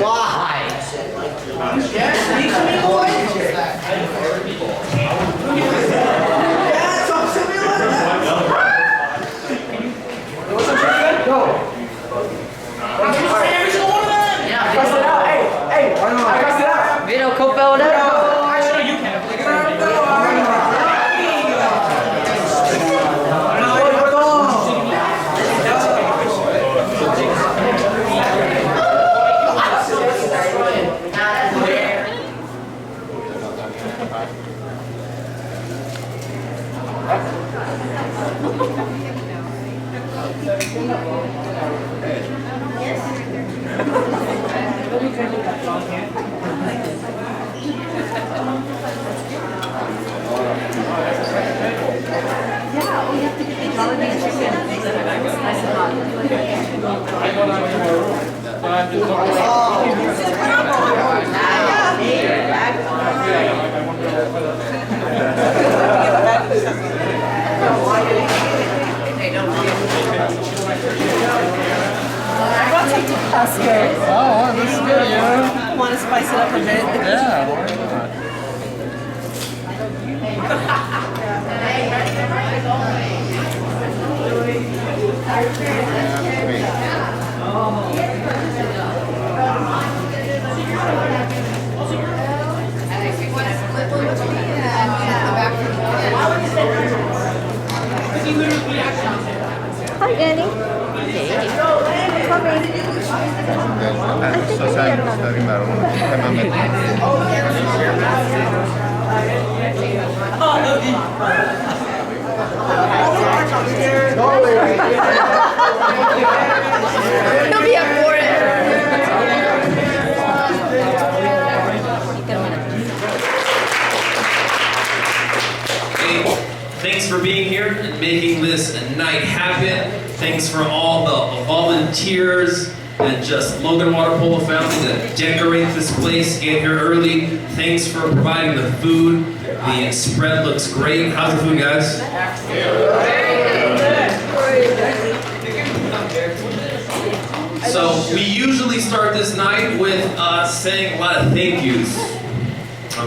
Why? Yeah, speak to me, boy. Yeah, talk to me like that. Go. Every single one of them. Yeah. Cuss it out. Hey, I cussed it out. Vito, co-bell it out. Actually, you can. That's good. Oh, that's good, yeah. Want to spice it up a bit? Yeah, why not? Hi, Annie. He'll be up for it. Hey, thanks for being here and making this night happen. Thanks for all the volunteers and just Logan Waterpolo family that decorate this place, get here early. Thanks for providing the food. The spread looks great. How's the food, guys? So we usually start this night with saying a lot of thank yous.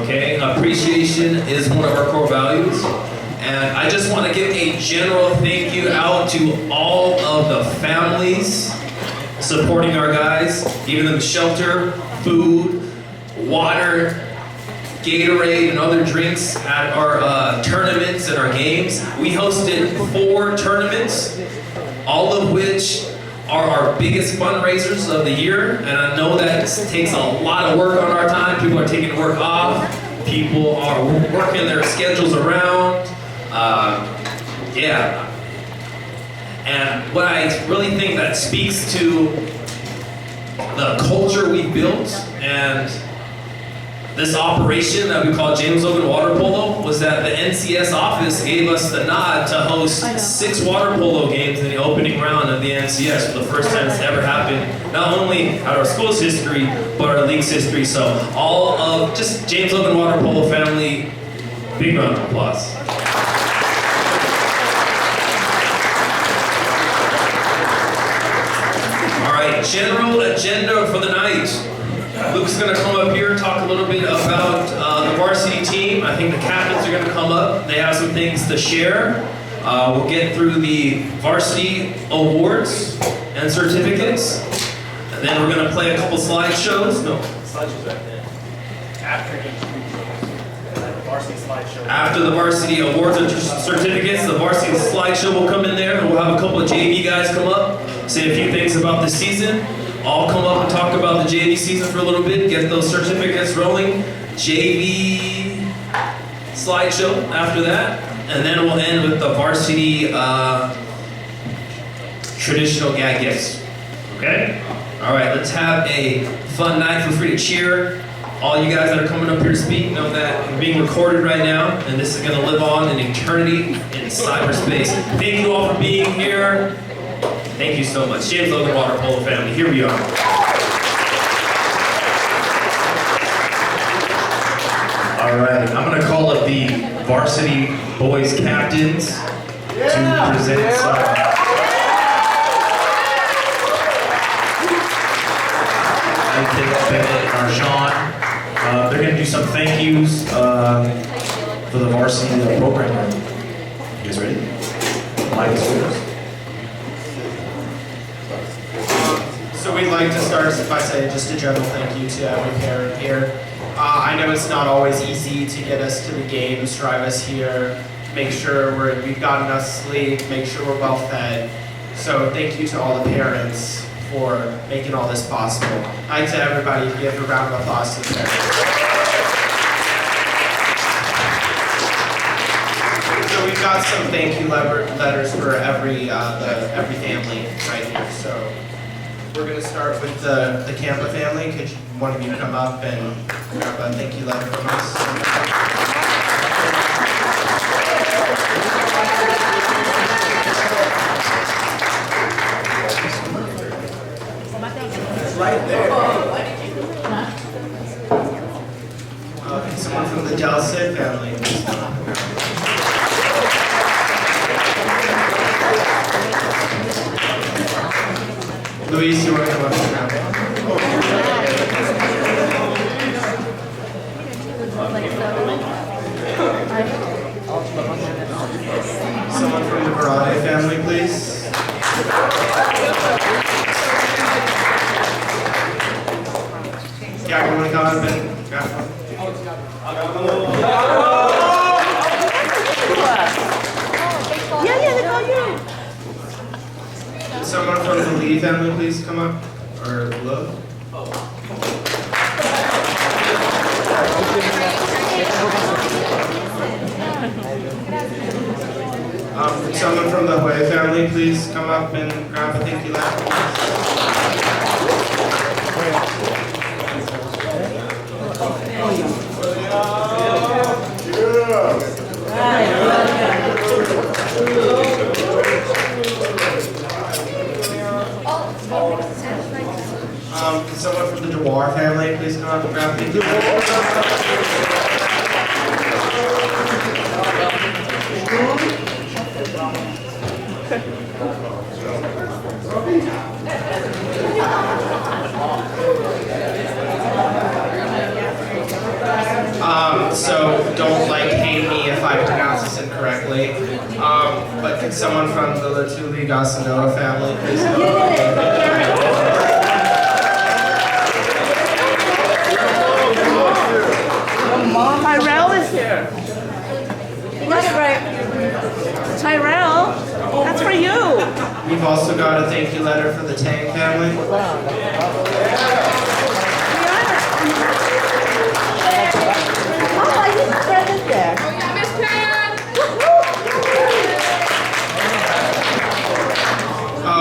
Okay, appreciation is one of our core values. And I just want to give a general thank you out to all of the families supporting our guys, giving them shelter, food, water, Gatorade, and other drinks at our tournaments and our games. We hosted 4 tournaments, all of which are our biggest fundraisers of the year. And I know that takes a lot of work on our time. People are taking work off. People are working their schedules around. Yeah. And what I really think that speaks to the culture we built and this operation that we call James Logan Waterpolo was that the NCS office gave us the nod to host 6 water polo games in the opening round of the NCS for the first time it's ever happened, not only at our school's history, but our league's history. So all of just James Logan Waterpolo family, big round of applause. All right, general agenda for the night. Luke's going to come up here and talk a little bit about the varsity team. I think the captains are going to come up. They have some things to share. We'll get through the varsity awards and certificates. And then we're going to play a couple slideshows. No, slideshows right there. After the varsity awards and certificates, the varsity slideshow will come in there. And we'll have a couple of JV guys come up, say a few things about the season. I'll come up and talk about the JV season for a little bit, get those certificates rolling. JV slideshow after that. And then we'll end with the varsity traditional gag gifts. Okay? All right, let's have a fun night. Feel free to cheer. All you guys that are coming up here to speak know that we're being recorded right now, and this is going to live on in eternity in cyberspace. Thank you all for being here. Thank you so much. James Logan Waterpolo family, here we are. All right, I'm going to call up the varsity boys captains to present some. Bennett and Arjan. They're going to do some thank yous for the varsity program. You guys ready? Mike is yours. So we'd like to start by saying just a general thank you to every parent here. I know it's not always easy to get us to the games, drive us here, make sure we've got enough sleep, make sure we're well fed. So thank you to all the parents for making all this possible. I'd like to everybody give a round of applause to the parents. So we've got some thank you letters for every family right here. So we're going to start with the Campa family. Could one of you come up and grab a thank you letter from us? Right there. Someone from the Delcid family. Luis, you want to come up and grab it? Someone from the Barade family, please. Yeah, you want to come up and grab one? Someone from the Lee family, please come up. Or Love. Someone from the Hui family, please come up and grab a thank you letter. Can someone from the Dewar family please come up and grab me? So don't hate me if I pronounce this incorrectly. But can someone from the Latuli Gasanoa family please come up? Tyrell is here. You got it right. Tyrell, that's for you. We've also got a thank you letter for the Tang family. Oh, he's present there.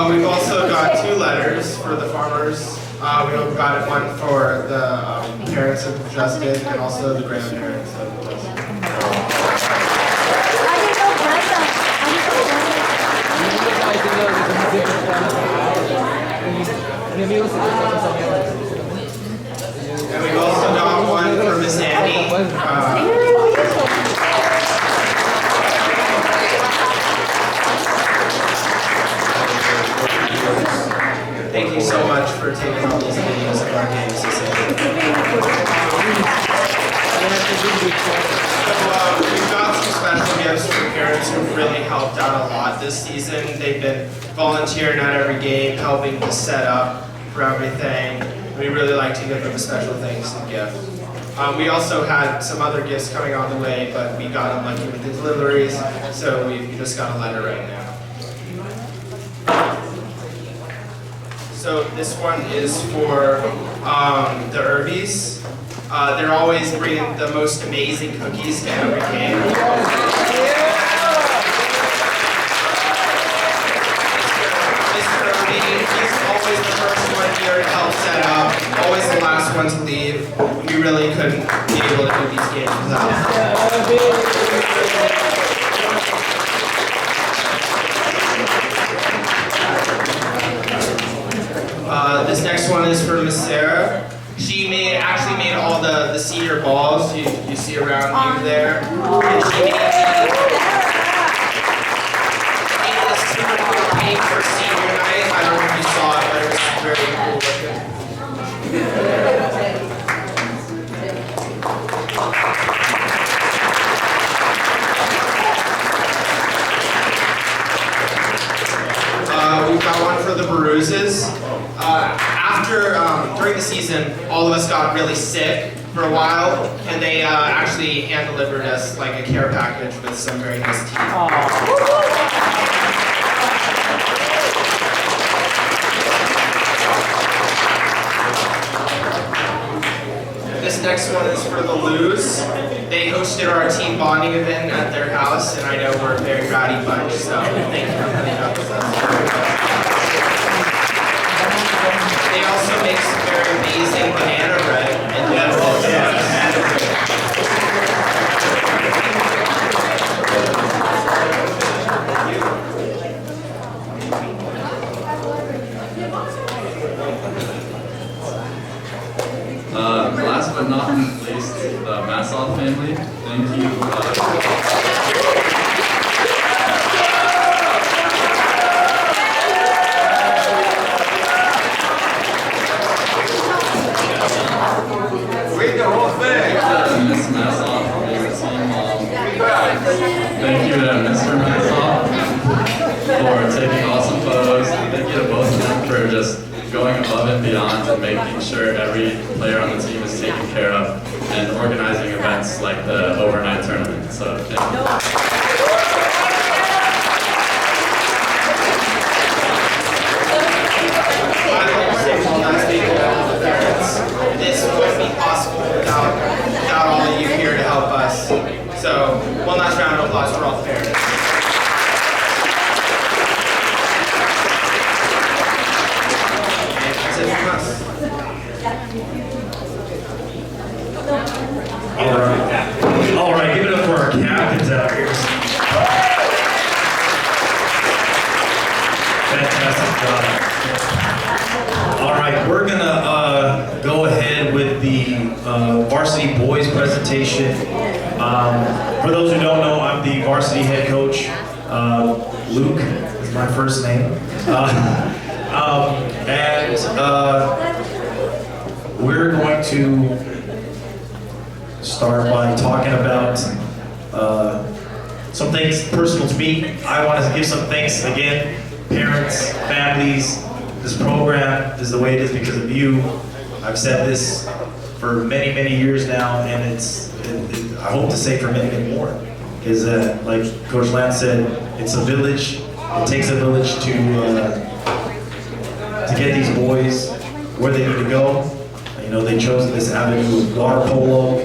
We've also got two letters for the farmers. We've got one for the parents of Justin and also the grandparents of Justin. And we've also got one for Miss Annie. Thank you so much for taking all these videos of our games this evening. So we've got some special gifts for parents who really helped out a lot this season. They've been volunteering at every game, helping to set up for everything. We really like to give them a special thanks and gift. We also had some other gifts coming on the way, but we got unlucky with the deliveries, so we just got a letter right now. So this one is for the Irbies. They're always bringing the most amazing cookies to every game. Mr. Irby, he's always the first one here to help set up, always the last one to leave. We really couldn't be able to do these games without him. This next one is for Miss Sarah. She actually made all the senior balls you see around you there. And she made this super cool cake for senior night. I don't know if you saw it, but it was very cool looking. got really sick for a while, and they actually hand-delivered us like a care package with some very nice tea. This next one is for the Lose. They hosted our team bonding event at their house, and I know we're a very rowdy bunch, so thank you for putting up with us. They also make some very amazing banana bread and last but not least, the Massoff family. Thank you. Read the whole thing. Miss Massoff, your team mom. Thank you to Mr. Massoff for taking awesome photos. Thank you to both of them for just going above and beyond and making sure every player on the team is taken care of and organizing events like the overnight tournament. So thank you. I'd like to say one last thing about the parents. This wouldn't be possible without all of you here to help us. So one last round of applause for all the parents. And that's it from us. All right, give it up for our captains out here. Fantastic job. All right, we're gonna go ahead with the varsity boys presentation. For those who don't know, I'm the varsity head coach. Luke is my first name. We're going to start by talking about some things personal to me. I want to give some thanks again, parents, families. This program is the way it is because of you. I've said this for many, many years now, and I hope to say for many, many more. Because like Coach Lance said, it's a village. It takes a village to get these boys where they need to go. You know, they chose this avenue of water polo.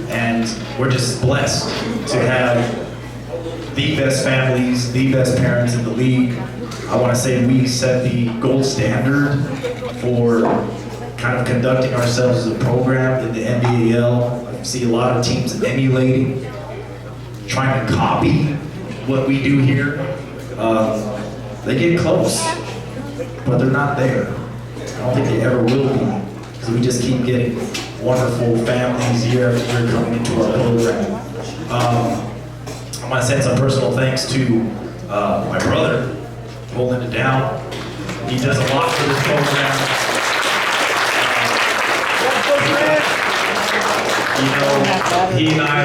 And we're just blessed to have the best families, the best parents in the league. I want to say we set the gold standard for kind of conducting ourselves as a program in the NBAL. I see a lot of teams emulating, trying to copy what we do here. They get close, but they're not there. I don't think they ever will be, because we just keep getting wonderful families year after year coming into our program. I want to send some personal thanks to my brother, holding it down. He does a lot for this program. He and I,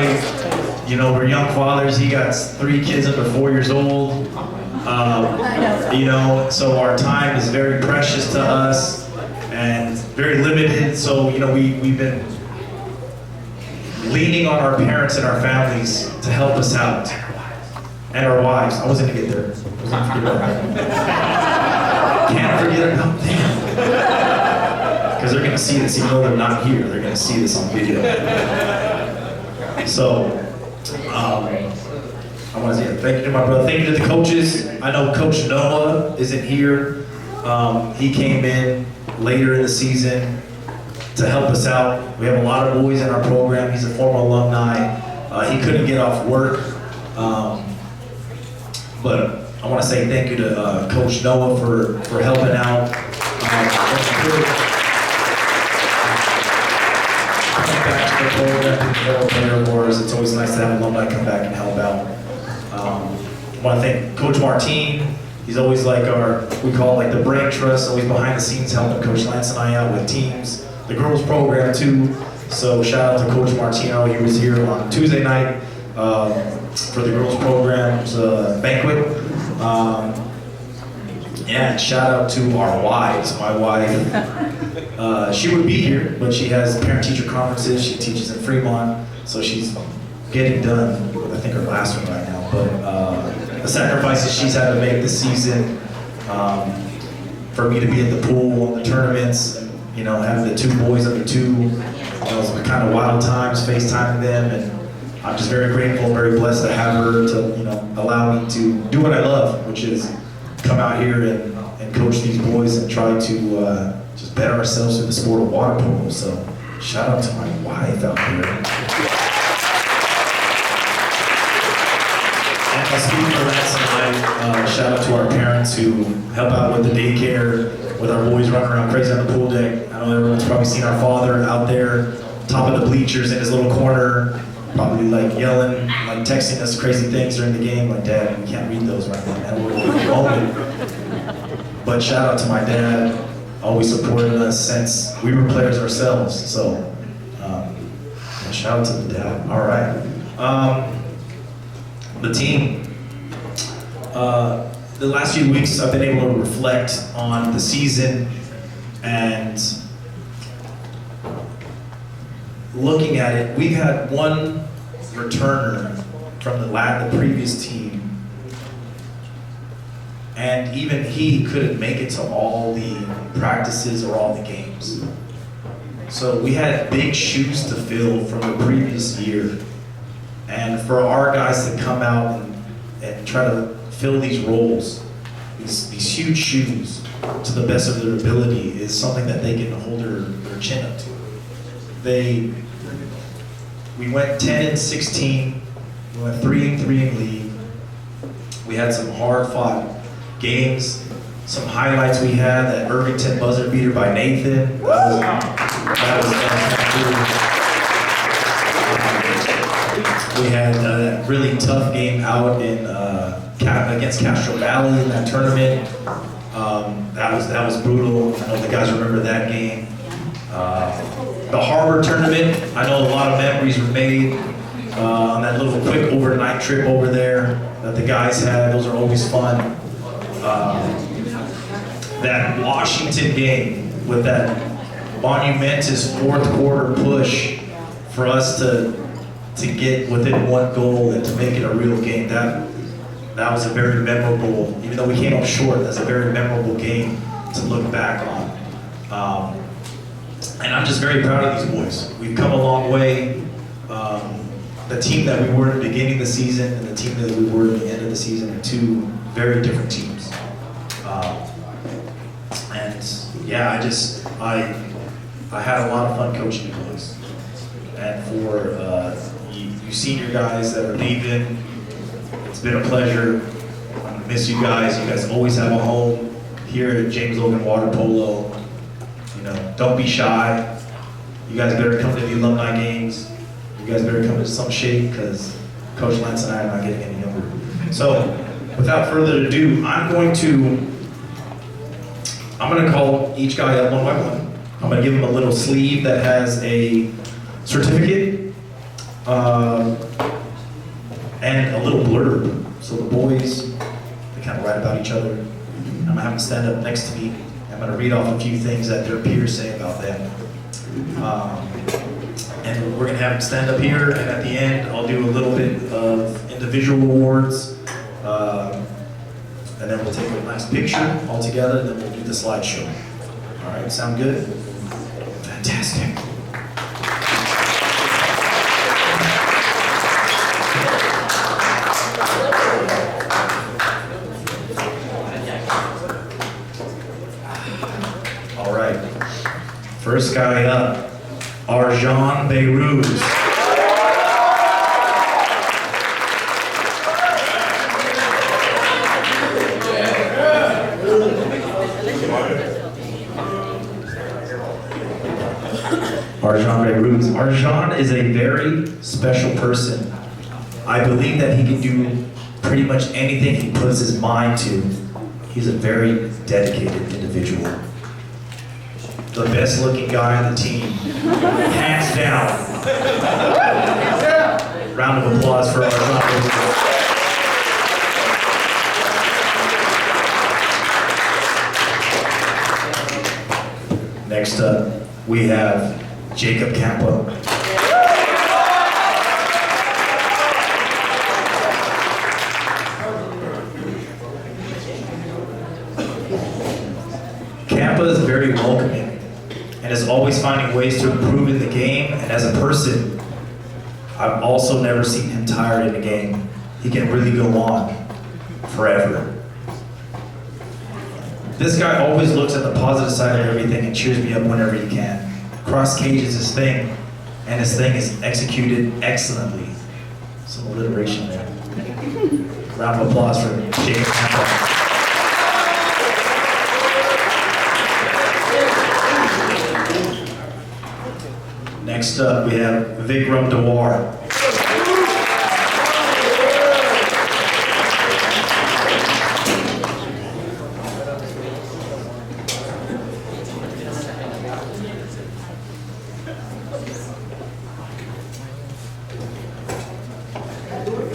we're young fathers. He got 3 kids under 4 years old. So our time is very precious to us and very limited. So, we've been leaning on our parents and our families to help us out. And our wives. I wasn't gonna get there. Can't forget about them. Because they're gonna see this, even though they're not here, they're gonna see this on video. So, I want to say thank you to my brother. Thank you to the coaches. I know Coach Noah isn't here. He came in later in the season to help us out. We have a lot of boys in our program. He's a former alumni. He couldn't get off work. But I want to say thank you to Coach Noah for helping out. Coming back to the program, it's always nice to have alumni come back and help out. I want to thank Coach Martine. He's always like we call it like the brain trust, always behind the scenes helping Coach Lance and I out with teams. The girls program too. So shout out to Coach Martino. He was here on Tuesday night for the girls program's banquet. And shout out to our wives. My wife She would be here, but she has parent-teacher conferences. She teaches in Fremont, so she's getting done with, I think, her last one right now. But the sacrifices she's had to make this season, for me to be at the pool, the tournaments, and, you know, having the two boys under two, those were kind of wild times, FaceTiming them, and I'm just very grateful and very blessed to have her to, you know, allow me to do what I love, which is come out here and coach these boys and try to just better ourselves through the sport of water polo. So shout out to my wife out there. And I'll speak for that tonight. Shout out to our parents who help out with the daycare, with our boys running around crazy on the pool deck. I know everyone's probably seen our father out there, top of the bleachers in his little corner, probably like yelling, like texting us crazy things during the game, like, Dad, we can't read those right now, man, we're moment. But shout out to my dad, always supported us since we were players ourselves, so shout out to the dad. All right. The team. The last few weeks I've been able to reflect on the season and looking at it. We've had one returner from the previous team, and even he couldn't make it to all the practices or all the games. So we had big shoes to fill from the previous year, and for our guys to come out and try to fill these roles, these huge shoes, to the best of their ability is something that they can hold their chin up to. We went 10-16, we went 3-3 in league. We had some hard-fought games, some highlights we had, that Irvington buzzer beater by Nathan. That was fantastic. We had that really tough game out in against Castro Valley in that tournament. That was brutal. I know the guys remember that game. The Harbor tournament, I know a lot of memories were made on that little quick overnight trip over there that the guys had. Those are always fun. That Washington game with that monumentous fourth quarter push for us to get within one goal and to make it a real game. That was a very memorable, even though we came up short, that's a very memorable game to look back on. And I'm just very proud of these boys. We've come a long way. The team that we were at the beginning of the season and the team that we were at the end of the season are two very different teams. And yeah, I had a lot of fun coaching you boys. And for you senior guys that are leaving, it's been a pleasure. I'm gonna miss you guys. You guys always have a home here at James Logan Waterpolo. You know, don't be shy. You guys better come to the alumni games. You guys better come to some shape, because Coach Lance and I are not getting any younger. So, without further ado, I'm going to call each guy up one by one. I'm going to give them a little sleeve that has a certificate and a little blurb. So the boys, they kind of write about each other. I'm going to have them stand up next to me. I'm going to read off a few things that their peers say about them. And we're going to have them stand up here, and at the end, I'll do a little bit of individual awards. And then we'll take a last picture all together, and then we'll do the slideshow. All right, sound good? Fantastic. All right, first guy up, Arjan Beiruz. Arjan is a very special person. I believe that he can do pretty much anything he puts his mind to. He's a very dedicated individual. The best looking guy on the team, hands down. Round of applause for Arjan. Next up, we have Jacob Campo. Campa is very welcoming and is always finding ways to improve in the game, and as a person, I've also never seen him tired in a game. He can really go on forever. This guy always looks at the positive side of everything and cheers me up whenever he can. Cross cage is his thing, and his thing is executed excellently. Some alliteration there. Round of applause for Jacob Campo. Next up, we have Vikram Dewar.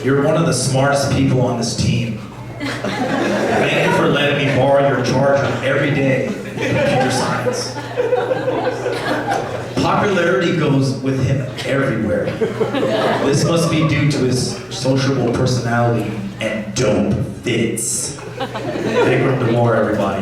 You're one of the smartest people on this team. Thank you for letting me borrow your charger every day in computer science. Popularity goes with him everywhere. This must be due to his sociable personality and dope fits. Vikram Dewar, everybody.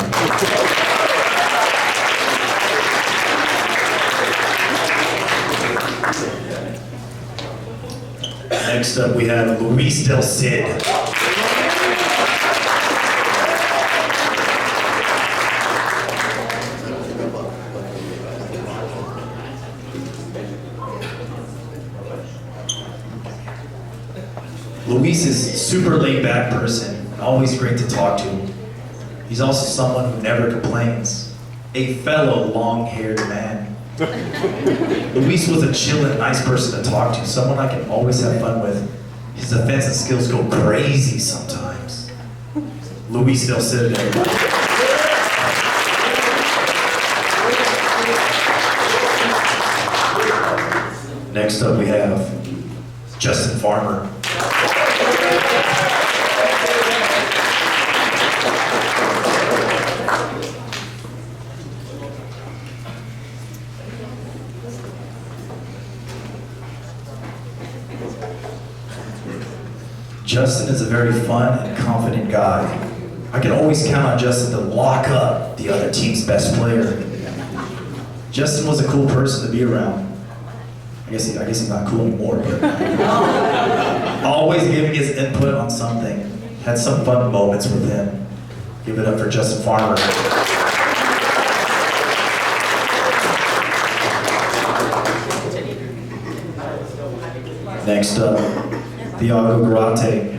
Next up, we have Luis Del Cid. Luis is a super laid-back person, always great to talk to. He's also someone who never complains. A fellow long-haired man. Luis was a chill and nice person to talk to, someone I can always have fun with. His offensive skills go crazy sometimes. Luis Del Cid, everybody. Next up we have Justin Farmer. Justin is a very fun and confident guy. I can always count on Justin to lock up the other team's best player. Justin was a cool person to be around. I guess he's not cool anymore, but always giving his input on something. Had some fun moments with him. Give it up for Justin Farmer. Next up, Thiago Garate.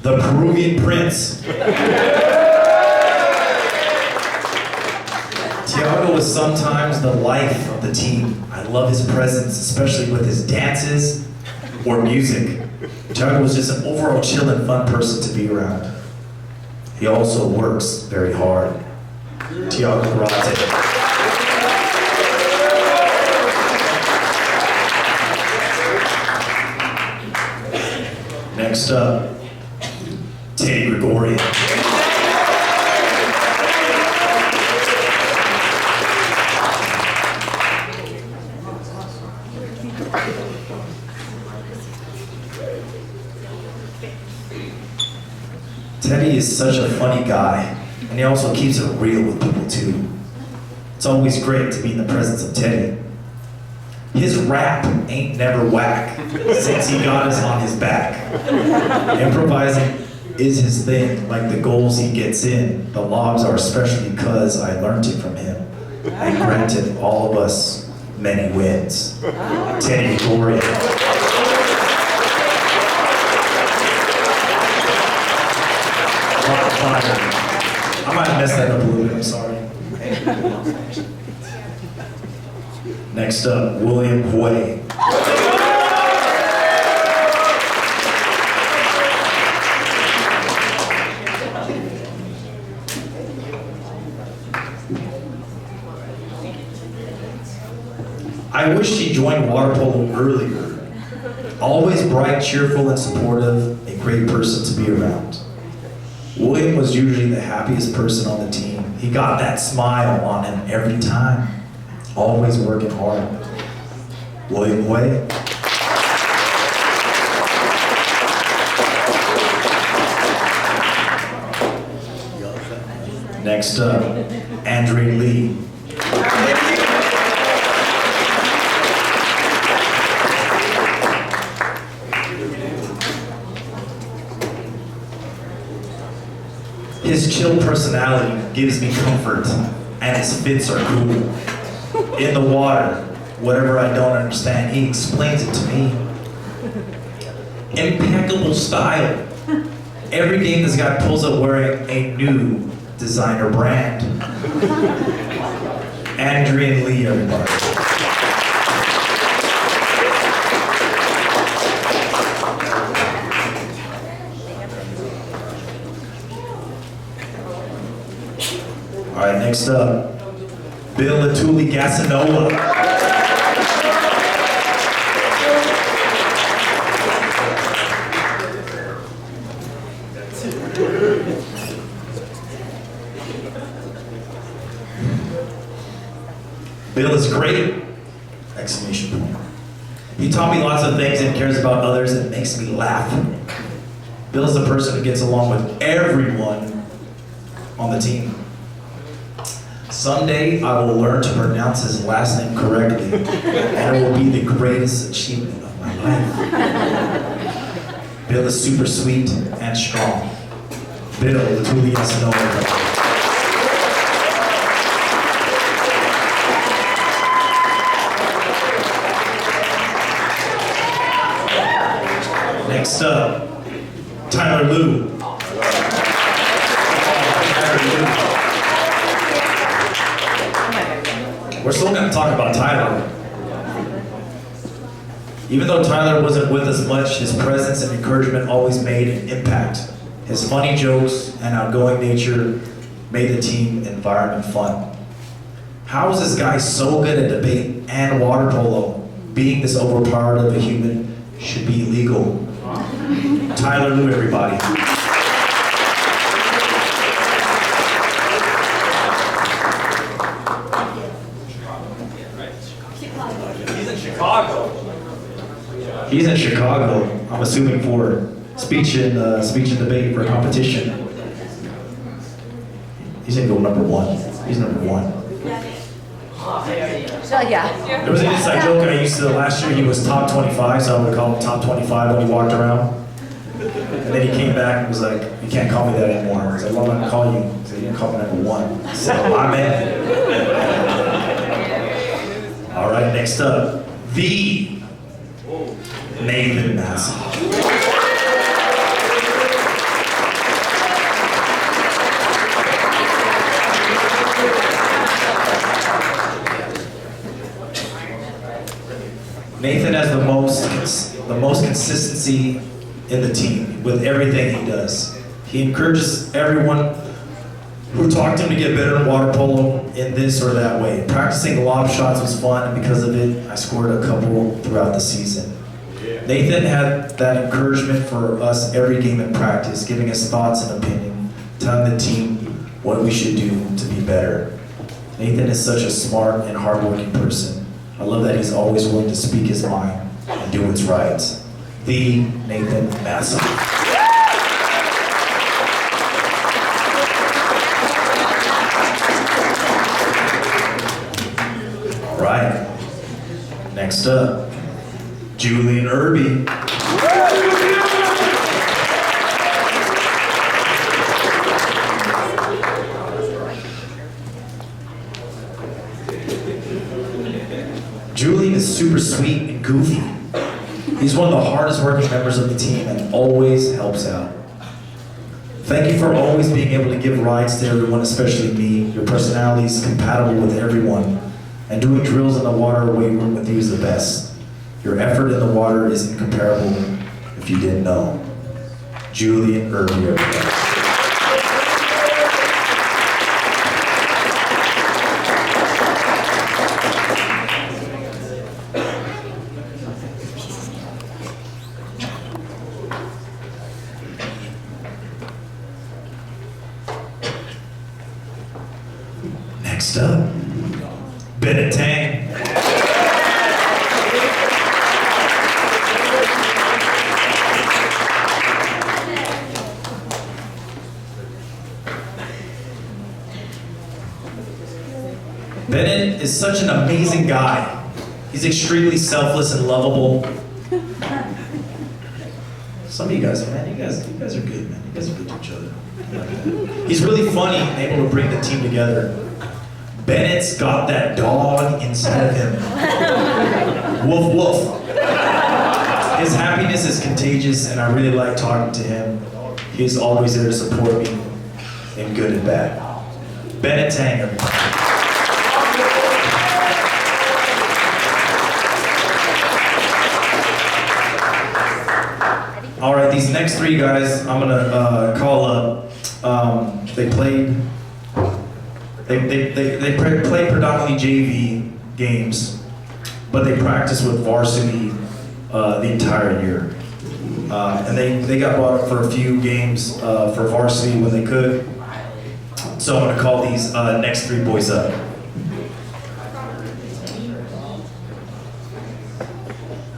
The Peruvian Prince. Thiago was sometimes the life of the team. I love his presence, especially with his dances or music. Thiago was just an overall chill and fun person to be around. He also works very hard. Thiago Garate. Next up, Teddy Gregorian. Teddy is such a funny guy, and he also keeps it real with people too. It's always great to be in the presence of Teddy. His rap ain't never whack since he got us on his back. Improvising is his thing, like the goals he gets in. The lobs are especially because I learned it from him and granted all of us many wins. Teddy Gregorian. I might have messed that up a little bit, I'm sorry. Next up, William Hui. I wish she joined water polo earlier. Always bright, cheerful, and supportive, a great person to be around. William was usually the happiest person on the team. He got that smile on him every time. Always working hard. William Way. Next up, Andre Lee. His chill personality gives me comfort, and his fits are cool. In the water, whatever I don't understand, he explains it to me. Impeccable style. Every game this guy pulls up wearing a new designer brand. Andrea Lee, everybody. All right, next up, Bill Latuli Gasanova. Bill is great! Exclamation point. He taught me lots of things and cares about others and makes me laugh. Bill's the person who gets along with everyone on the team. Someday I will learn to pronounce his last name correctly, and it will be the greatest achievement of my life. Bill is super sweet and strong. Bill, the Tuli Yasanova. Next up, Tyler Liu. We're still going to talk about Tyler. Even though Tyler wasn't with us much, his presence and encouragement always made an impact. His funny jokes and outgoing nature made the team environment fun. How is this guy so good at debate and water polo? Being this overpowered of a human should be illegal. Tyler Liu, everybody. He's in Chicago, I'm assuming for speech and debate for a competition. He's gonna go number one. He's number one. So yeah. There was an inside joke I used to last year. He was top 25, so I would call him top 25 when he walked around. And then he came back and was like, "You can't call me that anymore." I was like, "Well, I'm gonna call you." He said, "You're gonna call me number one." So my man. All right, next up, the Nathan Massey. Nathan has the most consistency in the team with everything he does. He encourages everyone who talked to him to get better in water polo in this or that way. Practicing lob shots was fun, and because of it, I scored a couple throughout the season. Nathan had that encouragement for us every game in practice, giving us thoughts and opinion, telling the team what we should do to be better. Nathan is such a smart and hardworking person. I love that he's always willing to speak his mind and do what's right. The Nathan Massey. All right. Next up, Julian Irby. Julian is super sweet and goofy. He's one of the hardest working members of the team and always helps out. Thank you for always being able to give rides to everyone, especially me. Your personality is compatible with everyone, and doing drills in the water weight room with you is the best. Your effort in the water is incomparable if you didn't know. Julian Irby, everybody. Next up, Bennett Tang. Bennett is such an amazing guy. He's extremely selfless and lovable. Some of you guys, man, you guys are good, man. You guys are good to each other. I like that. He's really funny and able to bring the team together. Bennett's got that dog inside of him. Woof woof. His happiness is contagious, and I really like talking to him. He's always there to support me in good and bad. Bennett Tang, everybody. All right, these next three guys, I'm gonna call up. They played predominantly JV games, but they practiced with varsity the entire year. And they got brought up for a few games for varsity when they could. So I'm gonna call these next three boys up.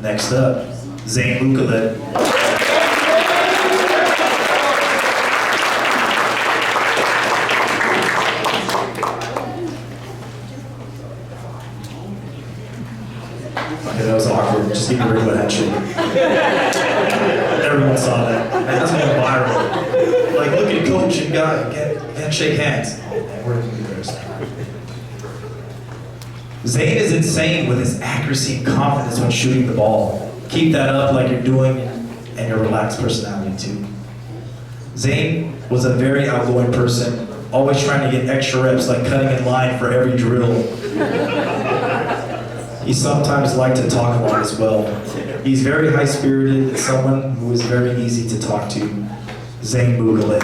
Next up, Zane Lucalet. Okay, that was awkward. Just give me a regular handshake. Everyone saw that. And that's going viral. Like, look at coach and guy, can't shake hands. Zane is insane with his accuracy and confidence when shooting the ball. Keep that up like you're doing, and your relaxed personality too. Zane was a very outgoing person, always trying to get extra reps, like cutting in line for every drill. He sometimes liked to talk a lot as well. He's very high-spirited and someone who is very easy to talk to. Zane Lucalet.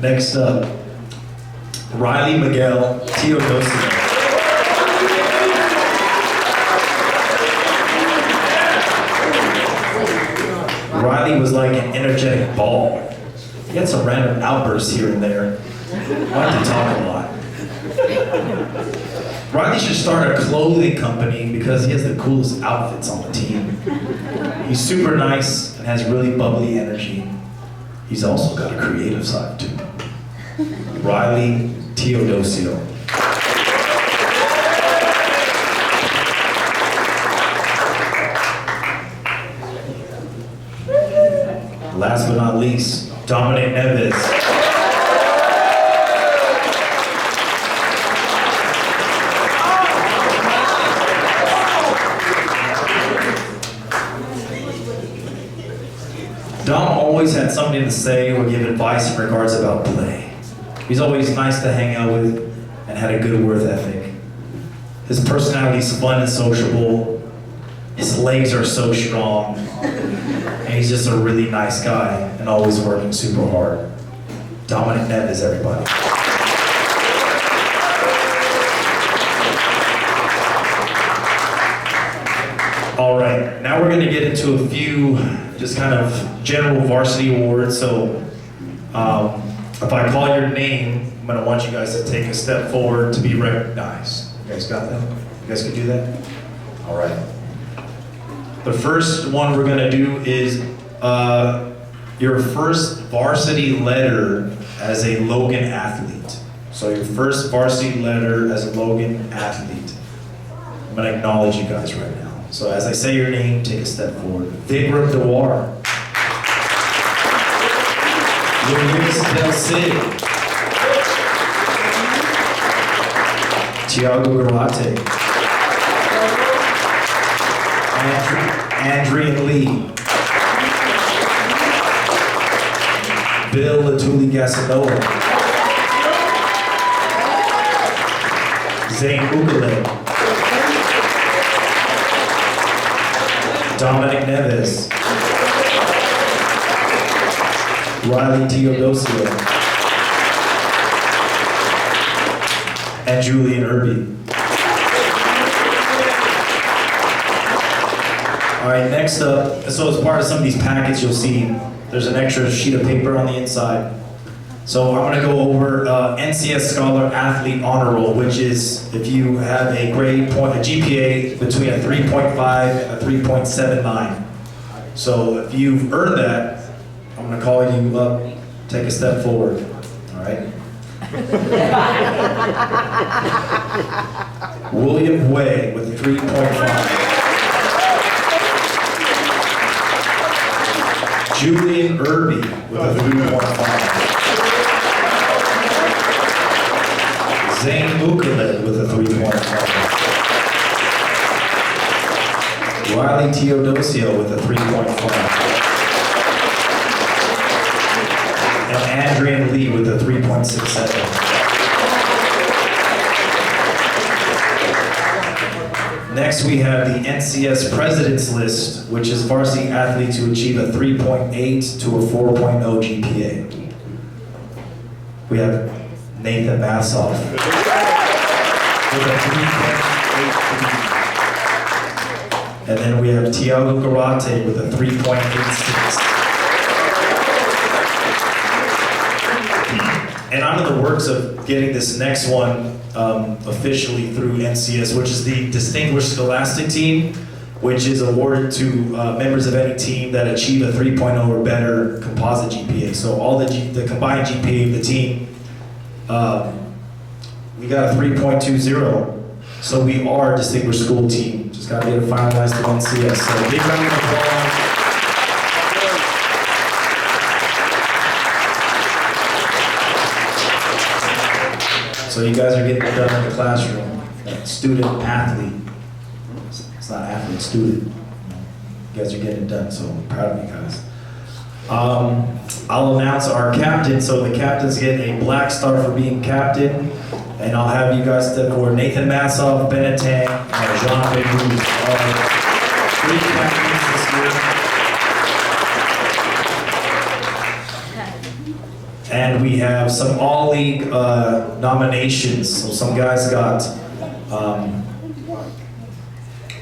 Next up, Riley Miguel Teodosio. Riley was like an energetic ball. He had some random outbursts here and there. Liked to talk a lot. Riley should start a clothing company because he has the coolest outfits on the team. He's super nice and has really bubbly energy. He's also got a creative side too. Riley Teodosio. Last but not least, Dominic Neves. Dom always had something to say or give advice in regards about play. He's always nice to hang out with and had a good work ethic. His personality is fun and sociable. His legs are so strong. And he's just a really nice guy and always working super hard. Dominic Neves, everybody. All right, now we're gonna get into a few just kind of general varsity awards. So if I call your name, I'm gonna want you guys to take a step forward to be recognized. You guys got that? You guys can do that? All right. The first one we're gonna do is your first varsity letter as a Logan athlete. So your first varsity letter as a Logan athlete. I'm gonna acknowledge you guys right now. So as I say your name, take a step forward. Vikram Dewar. Luis Del Cid. Tiago Garate. Andrian Lee. Bill Latuli Gasanoa. Zane Lucalet. Dominic Neves. Riley Teodosio. And Julian Irby. All right, next up, so as part of some of these packets, you'll see there's an extra sheet of paper on the inside. So I'm gonna go over NCS Scholar Athlete Honor Roll, which is if you have a grade point, a GPA between a 3.5 and a 3.79. So if you've earned that, I'm gonna call you up, take a step forward, all right? William Way with 3.5. Julian Irby with a 3.5. Zane Mukaled with a 3.5. Wiley Teodosio with a 3.5. And Adrian Lee with a 3.67. Next, we have the NCS President's List, which is varsity athletes who achieve a 3.8 to a 4.0 GPA. We have Nathan Massoff with a 3.8. And then we have Tiago Garate with a 3.86. And I'm in the works of getting this next one officially through NCS, which is the Distinguished Scholastic Team, which is awarded to members of any team that achieve a 3.0 or better composite GPA. So all the combined GPA of the team, we got a 3.20. So we are a distinguished school team. Just got to get it finalized through NCS. So big round of applause. So you guys are getting it done in the classroom. Student athlete. It's not athlete, student. You guys are getting it done, so I'm proud of you guys. I'll announce our captain. So the captain's getting a black star for being captain. And I'll have you guys step forward. Nathan Massoff, Bennett Tang, and Jean Begouz are 3 captains this year. And we have some all-league nominations. So some guys got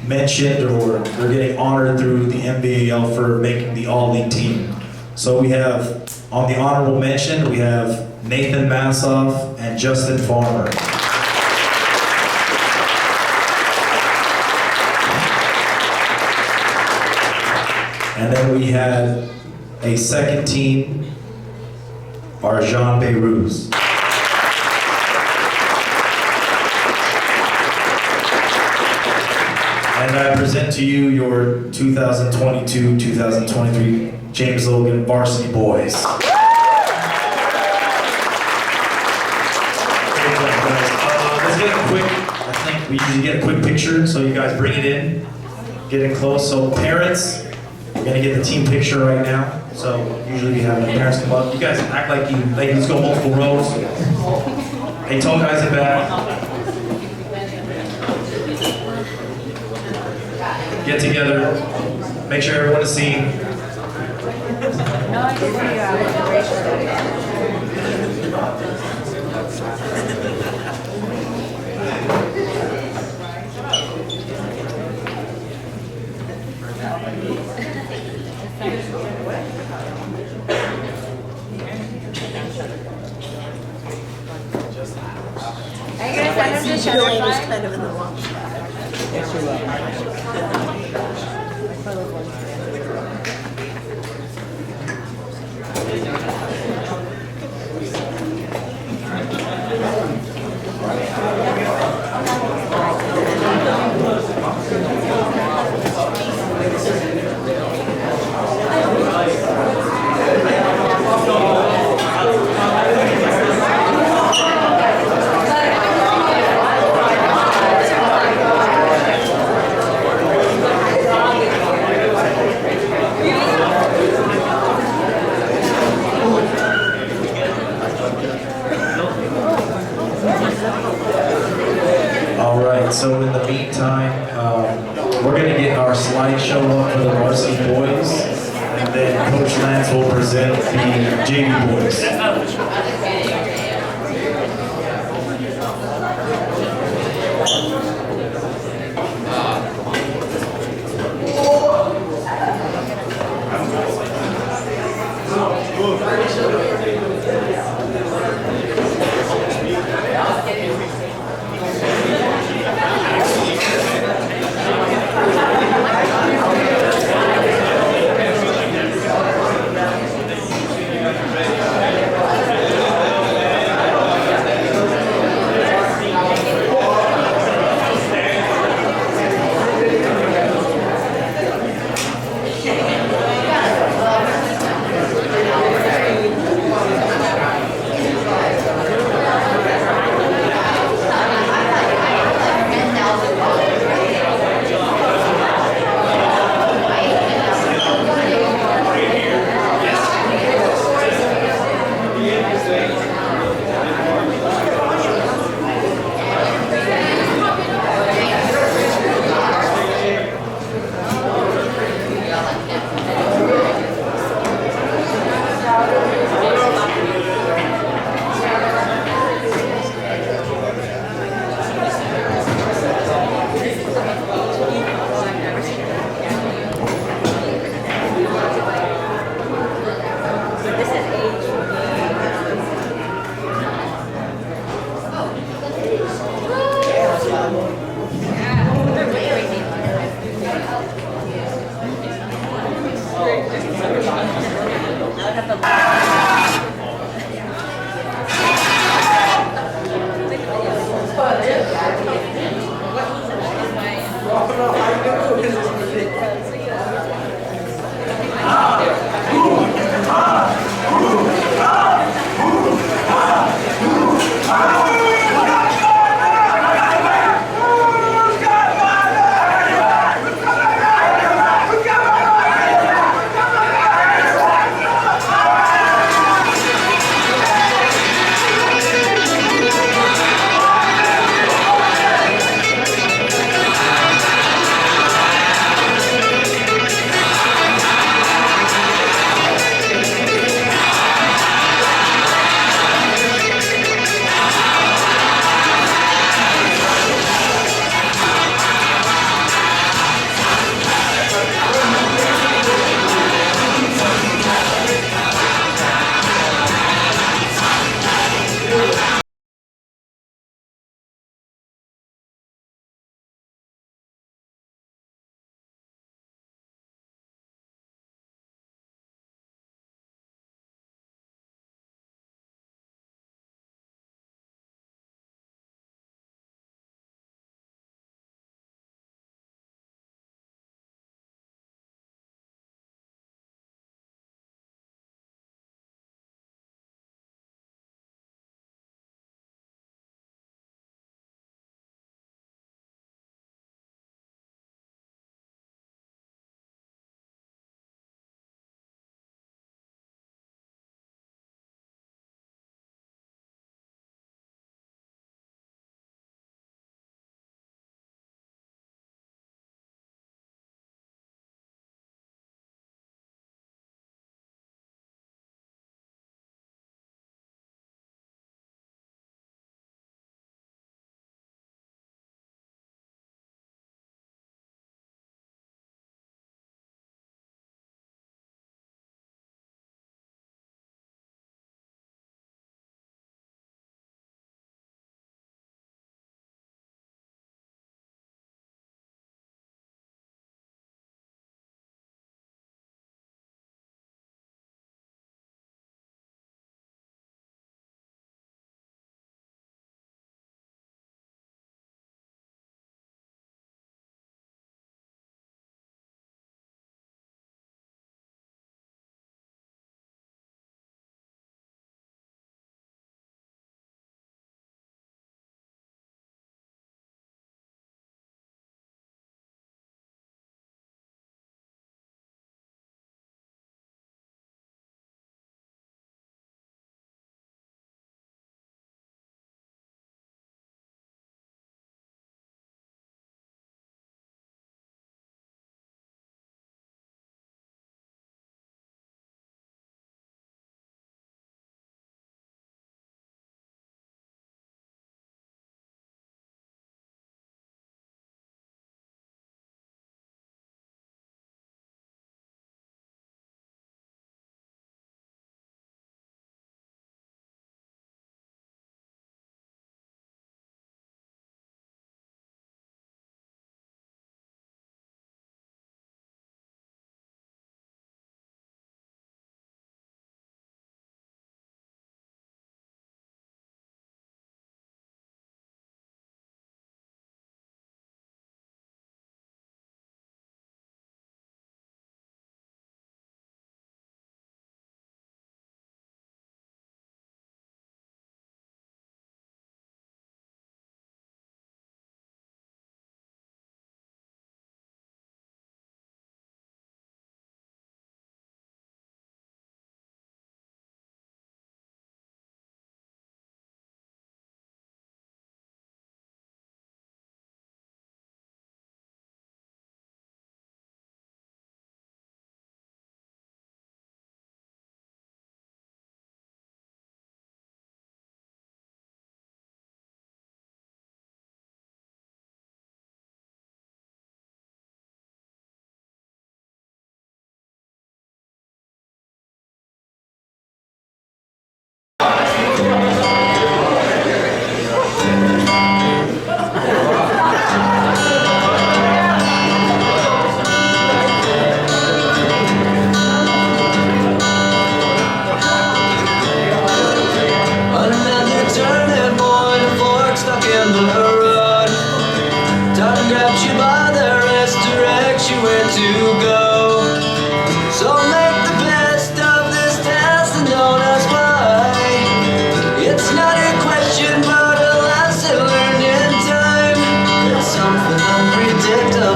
mentioned or they're getting honored through the NBAL for making the all-league team. So we have, on the honorable mention, we have Nathan Massoff and Justin Farmer. And then we had a second team, Arjan Beiruz. And I present to you your 2022-2023 James Logan Varsity Boys. Let's get a quick, I think we usually get a quick picture, so you guys bring it in, get in close. So parents, we're gonna get the team picture right now. So usually we have the parents come up. You guys act like you, let's go multiple rows. Hey, tall guys in back. Get together, make sure everyone is seen. Julian was kind of in the wrong So in the meantime, we're going to get our slideshow up for the varsity boys, and then Coach Lance will present the JV boys.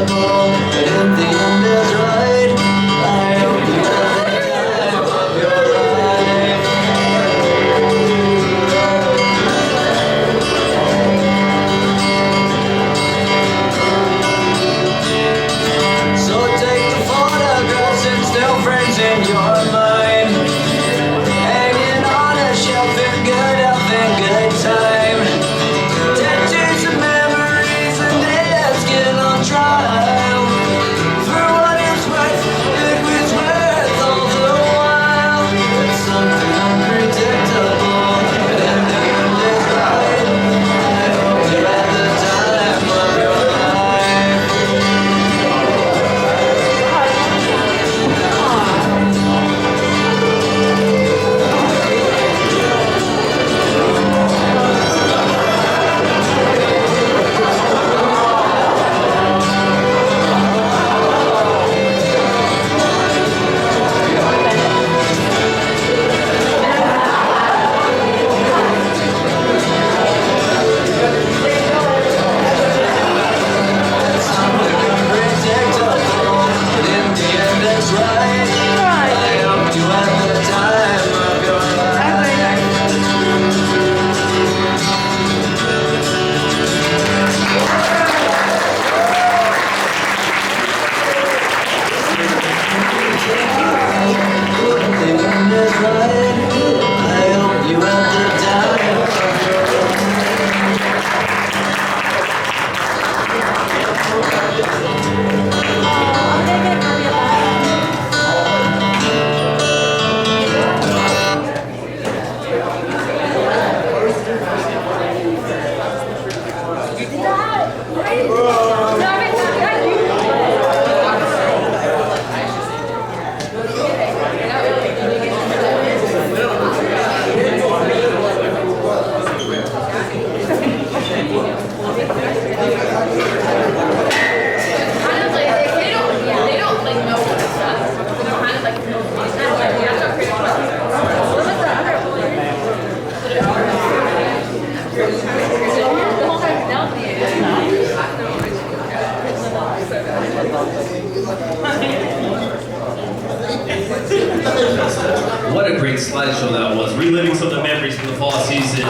acceptable, but if the end is right, I hope you have the time of your life. So take the photographs and still frames in your mind, hanging on a shelf in good health and good time. Tattoos and memories and dead skin on trial. For what it's worth, it was worth all the while. It's something unpredictable, and the end is right. I hope you had the time of your life. What a great slideshow that was. Reliving some of the memories from the fall season.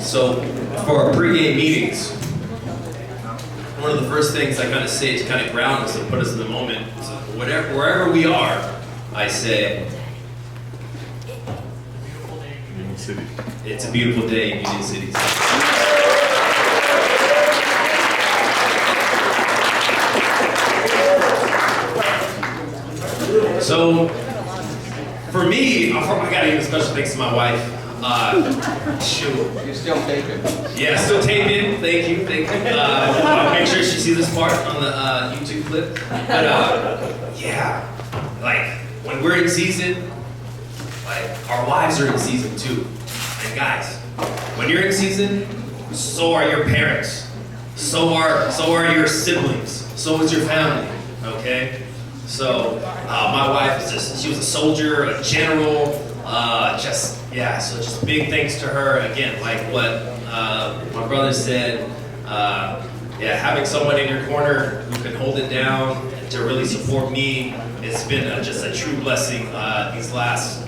So, for our pregame meetings, one of the first things I kind of say to kind of ground us and put us in the moment, so wherever we are, I say, it's a beautiful day in Union City. So, for me, I gotta give a special thanks to my wife. Shoot. You're still taping. Yeah, still taping. Thank you. I'll make sure she sees this part on the YouTube clip. But yeah, like when we're in season, like our wives are in season too. And guys, when you're in season, so are your parents. So are your siblings. So is your family. Okay. So my wife is she was a soldier, a general. So just big thanks to her. Again, like what my brother said, having someone in your corner who can hold it down to really support me, it's been just a true blessing these last,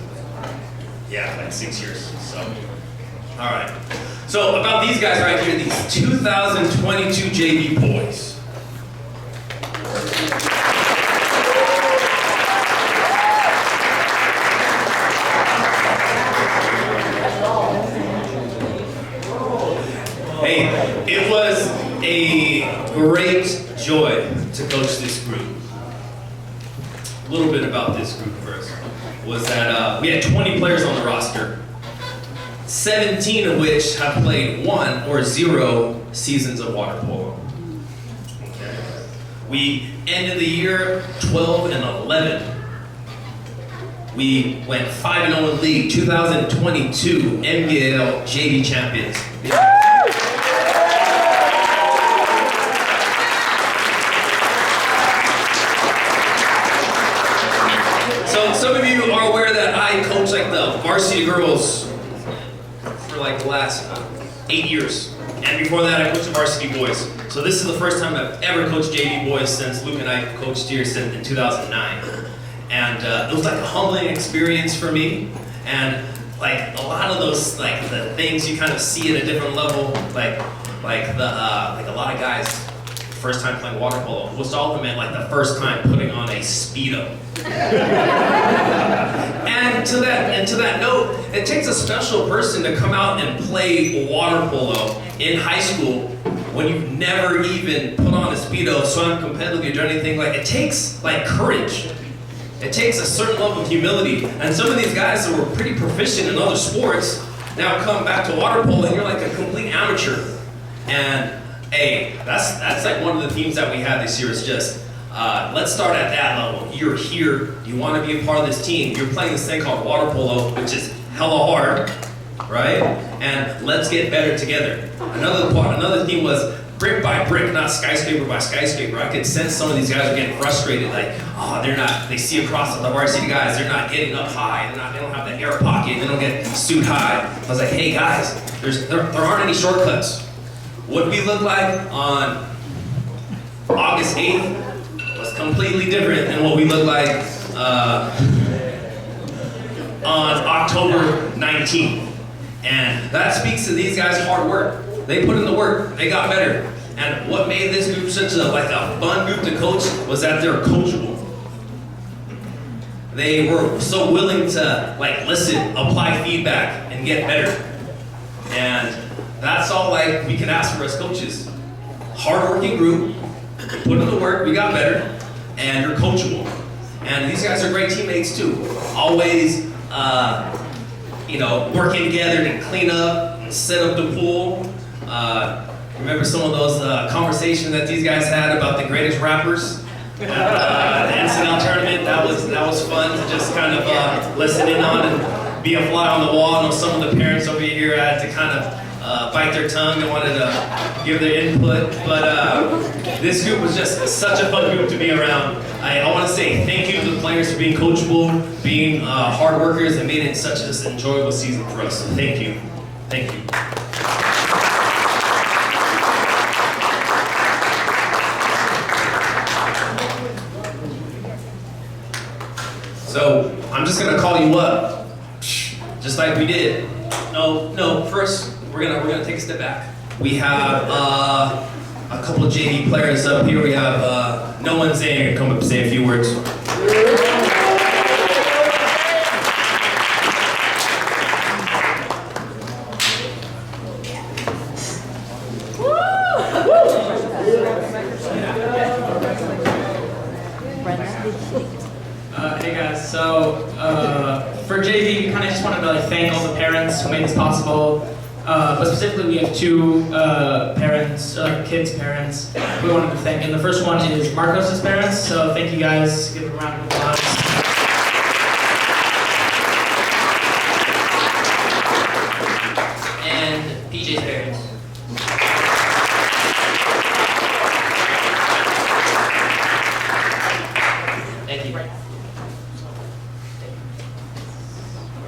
like 6 years. So, all right. So about these guys right here, these 2022 JV boys. Hey, it was a great joy to coach this group. A little bit about this group first was that we had 20 players on the roster, 17 of which have played 1 or 0 seasons of water polo. Okay. We ended the year 12-11. We went 5-0 in league, 2022 NBL JV champions. So 8 years. And before that, I coached the varsity boys. So this is the first time I've ever coached JV boys since Luke and I coached here since in 2009. And it was like a humbling experience for me. And like a lot of those, like the things you kind of see at a different level, like a lot of guys, first time playing water polo, most all of them meant like the first time putting on a Speedo. And to that note, it takes a special person to come out and play water polo in high school when you've never even put on a Speedo, swam competitively, or done anything. Like, it takes like courage. It takes a certain level of humility. And some of these guys that were pretty proficient in other sports now come back to water polo and you're like a complete amateur. And hey, that's like one of the themes that we had this year is just, let's start at that level. You're here, you want to be a part of this team. You're playing this thing called water polo, which is hella hard, right? And let's get better together. Another theme was brick by brick, not skyscraper by skyscraper. I could sense some of these guys are getting frustrated, like, oh, they see across the varsity guys, they're not getting up high, they don't have the air pocket, they don't get suit high. I was like, hey guys, there aren't any shortcuts. What we look like on August 8th was completely different than what we look like on October 19th. And that speaks to these guys' hard work. They put in the work, they got better. And what made this group such a fun group to coach was that they're coachable. They were so willing to listen, apply feedback, and get better. And that's all we can ask for as coaches. Hard-working group, put in the work, we got better, and you're coachable. And these guys are great teammates too. Always, working together to clean up and set up the pool. Remember some of those conversations that these guys had about the greatest rappers at the NCL tournament? That was fun to just kind of listen in on and be a fly on the wall. I know some of the parents over here had to kind of bite their tongue and wanted to give their input, but this group was just such a fun group to be around. I want to say thank you to the players for being coachable, being hard workers, and made it such an enjoyable season for us. So thank you. Thank you. So I'm just gonna call you up, just like we did. No. First, we're gonna take a step back. We have a couple of JV players up here. We have no one saying, come up and say a few words. Hey guys, so for JV, we kind of just wanted to thank all the parents who made this possible. But specifically, we have two parents, kids' parents, we wanted to thank. And the first one is Marcos' parents. So thank you guys. Give them a round of applause. And PJ's parents. Thank you.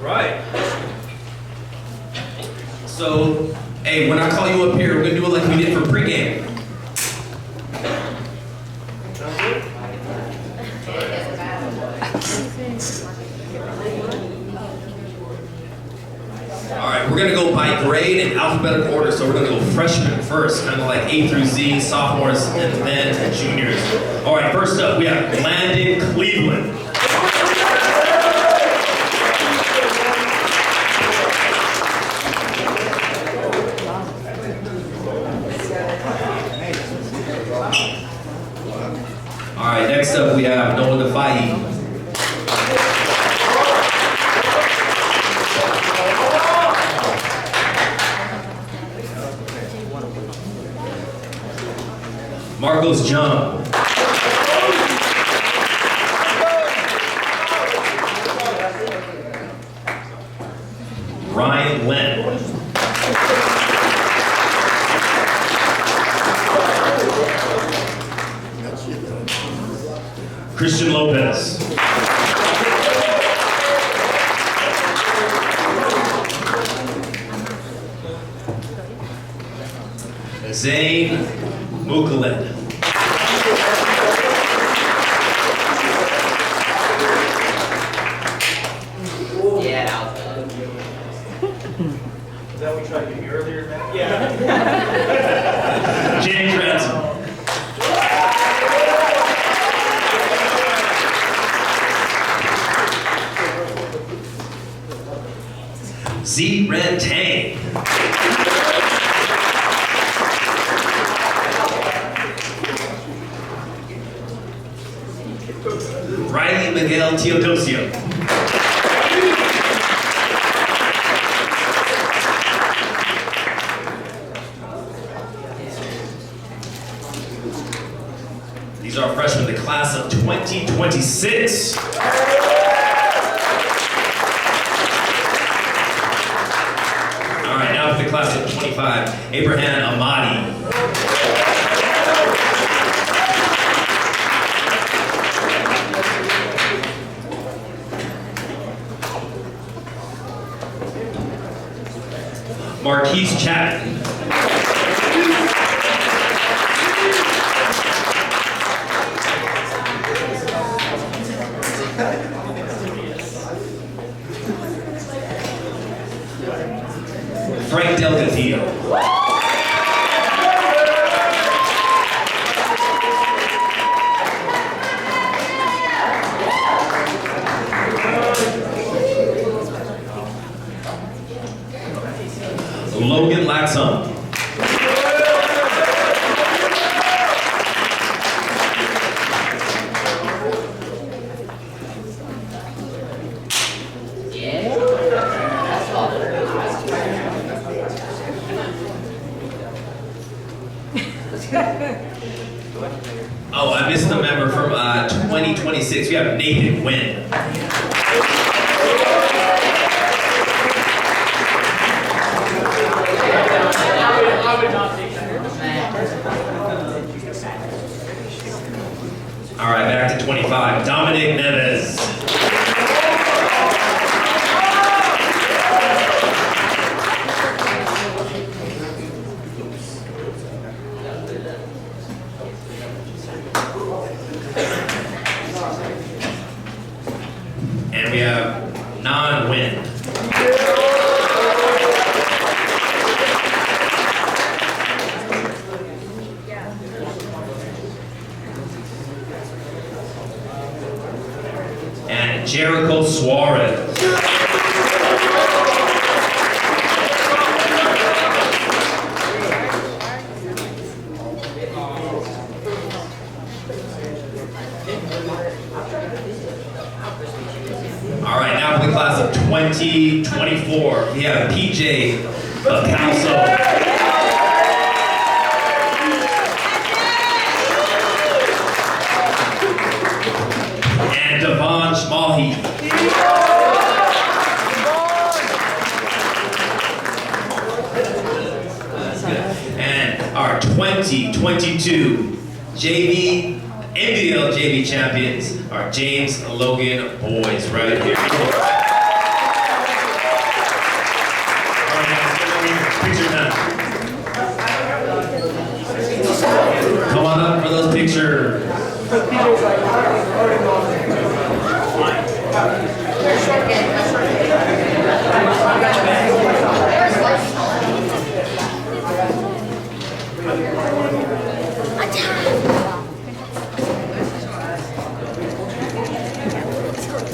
Right. So, hey, when I call you up here, we're gonna do it like we did for pregame. All right, we're gonna go by grade in alphabetical order. So we're gonna go freshmen first, kind of like A through Z, sophomores, and then juniors. All right, first up, we have Landon Cleveland. All right, next up we have Noah Defai. Marcos John. Ryan Len. Christian Lopez. Zane Mukalin. Yeah. Is that what we tried to do earlier, Matt? Yeah. James Ransom. Z Ren Tang. Riley Miguel Teodosio. These are freshmen, the class of 2026. All right, now for the class of 25, Abraham Amadi. Marquise Chapman. Frank Del Castillo. Logan Laxon. Oh, I missed the member from 2026. We have Nathan Wynn. All right, back to 25. Dominic Neves. And we have non-win. And Jericho Suarez. All right, now for the class of 2024, we have PJ Bacalso. And Devon Schmalhi. And our 2022 JV, NBL JV champions are James Logan Boys right here. All right, now, picture time. Come on up for those pictures.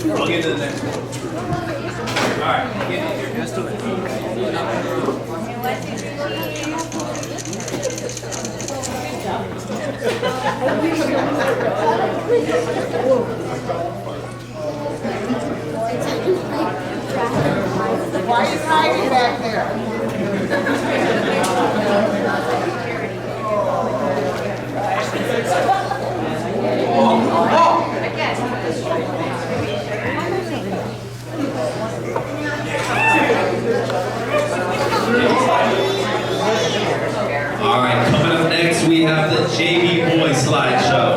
I'll get to the next one. All right, get in here. Just a minute. Why are you hiding back there? All right, coming up next, we have the JV Boys slideshow.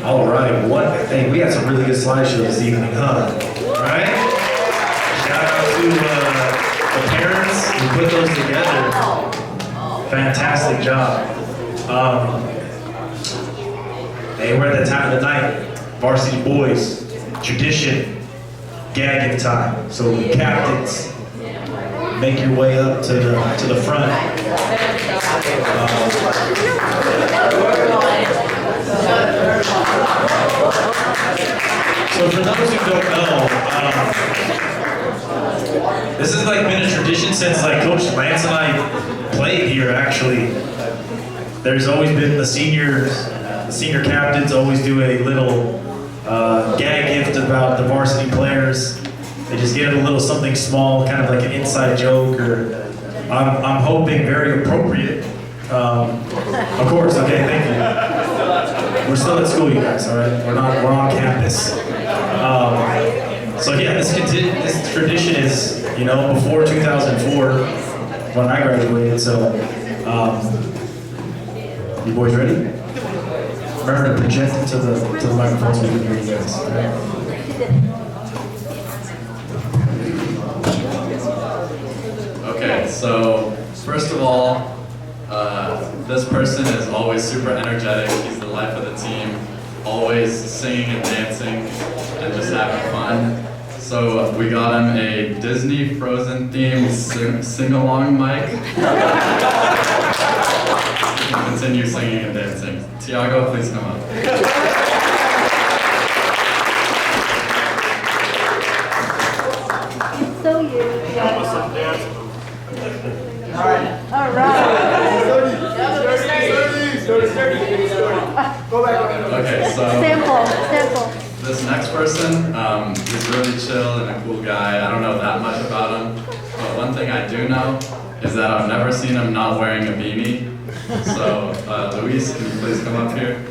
All right, what a thing. We had some really good slideshows this evening, huh? Right? Shout out to the parents who put those together. Fantastic job. Hey, we're at the time of the night. Varsity boys, tradition, gagging time. So captains, make your way up to the front. So for those who don't know, this has like been a tradition since like Coach Lance and I played here. Actually, there's always been the senior captains always do a little gag gift about the varsity players. They just get a little something small, kind of like an inside joke, or I'm hoping very appropriate. Of course, okay, thank you. We're still at school, you guys, all right? We're on campus. So yeah, this tradition is, you know, before 2004 when I graduated. So, you boys ready? Remember to project into the microphone so we can hear you guys. All right? Okay, so first of all, this person is always super energetic. He's the life of the team, always singing and dancing and just having fun. So we got him a Disney Frozen themed sing-along mic. He can continue singing and dancing. Tiago, please come up. So you. All right. Okay, so Sample. this next person, he's really chill and a cool guy. I don't know that much about him, but one thing I do know is that I've never seen him not wearing a beanie. So, Luis, can you please come up here?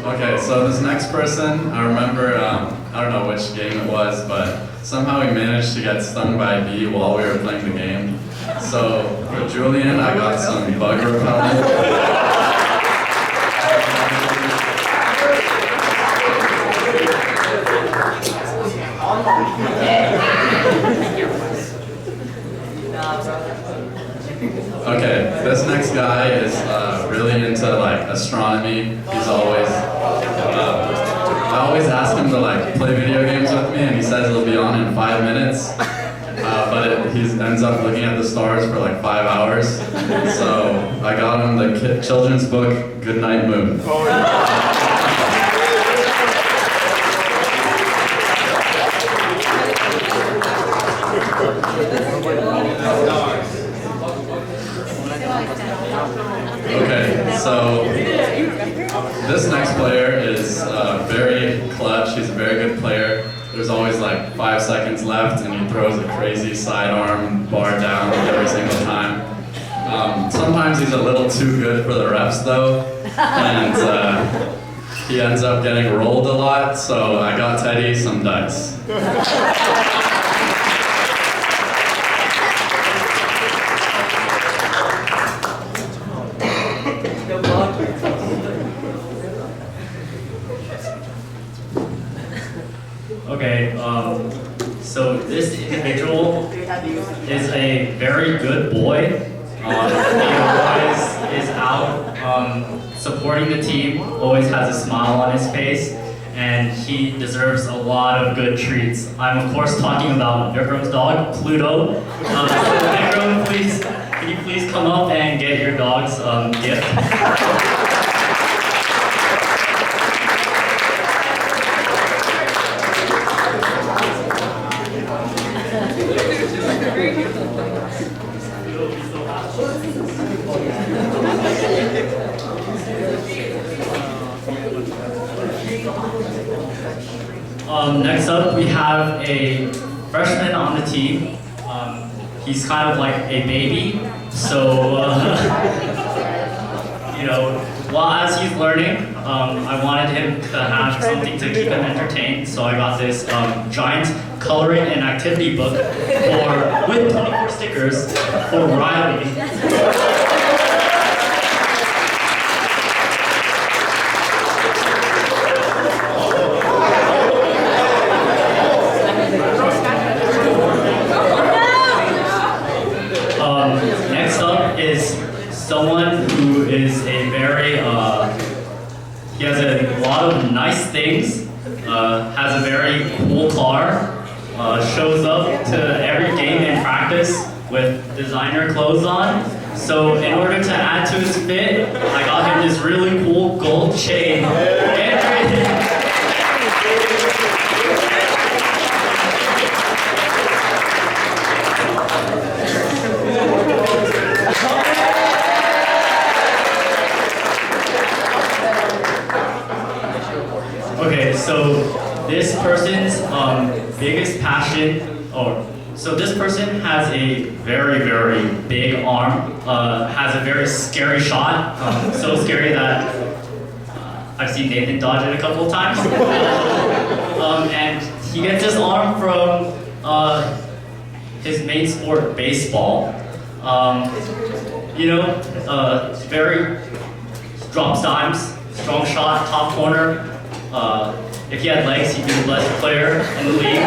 Okay, so this next person, I remember, I don't know which game it was, but somehow he managed to get stung by a bee while we were playing the game. So for Julian, I got some bug repellent. Okay, this next guy is really into like astronomy. He's always, I always ask him to like play video games with me, and he says he'll be on in 5 minutes. But he ends up looking at the stars for like 5 hours. So I got him the children's book, Goodnight Moon. Okay, so this next player is very clutch. He's a very good player. There's always like 5 seconds left, and he throws a crazy sidearm bar down every single time. Sometimes he's a little too good for the refs though, and he ends up getting rolled a lot, so I got Teddy some dice. Okay, so this individual is a very good boy. He always is out supporting the team, always has a smile on his face, and he deserves a lot of good treats. I'm of course talking about Vikram's dog, Pluto. Vikram, please, can you please come up and get your dog's gift? Next up, we have a freshman on the team. He's kind of like a baby, so you know, while as he's learning, I wanted him to have something to keep him entertained. So I got this giant coloring and activity book with 24 stickers for Riley. Next up is someone who is a very, he has a lot of nice things, has a very cool car, shows up to every game in practice with designer clothes on. So in order to add to his fit, I got him this really cool gold chain. Okay, so this person's biggest passion, so this person has a very, very big arm, has a very scary shot, so scary that I've seen Nathan dodge it a couple of times. And he gets his arm from his main sport, baseball. You know, very drops dimes, strong shot, top corner. If he had legs, he'd be the best player in the league.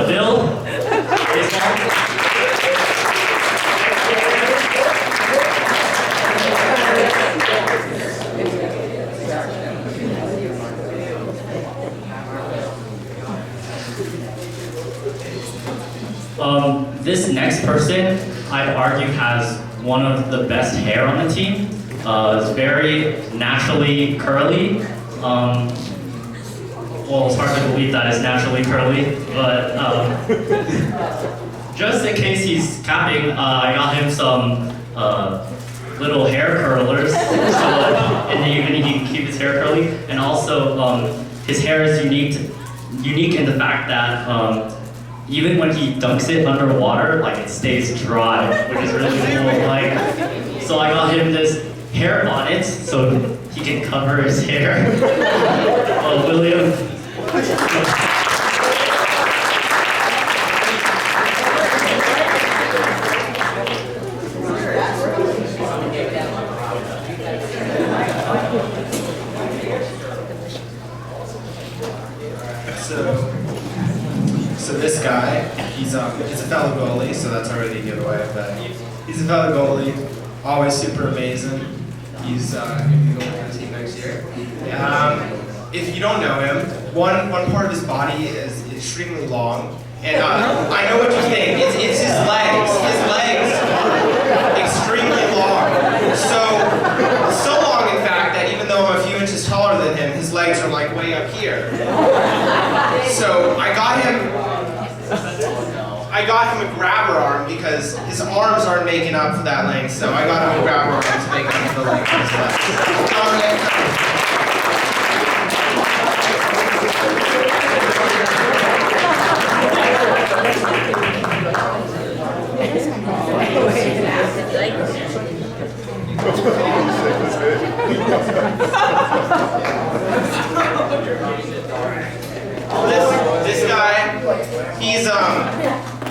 Bill, baseball. This next person, I'd argue, has one of the best hair on the team. It's very naturally curly. Well, it's hard to believe that it's naturally curly, but just in case he's capping, I got him some little hair curlers, so in the evening he can keep his hair curly, and also his hair is unique in the fact that even when he dunks it underwater, like it stays dry, which is really cool. Like, so I got him this hair bonnet so he can cover his hair. William. So this guy, he's a fellow goalie, so that's already a giveaway. But he's a fellow goalie, always super amazing. He's going to be going on the team next year. If you don't know him, one part of his body is extremely long, and I know what you think. It's his legs. His legs are extremely long. So long, in fact, that even though I'm a few inches taller than him, his legs are like way up here. So I got him a grabber arm because his arms aren't making up for that length. So I got him a grabber arm to make up for the length of his legs. This guy,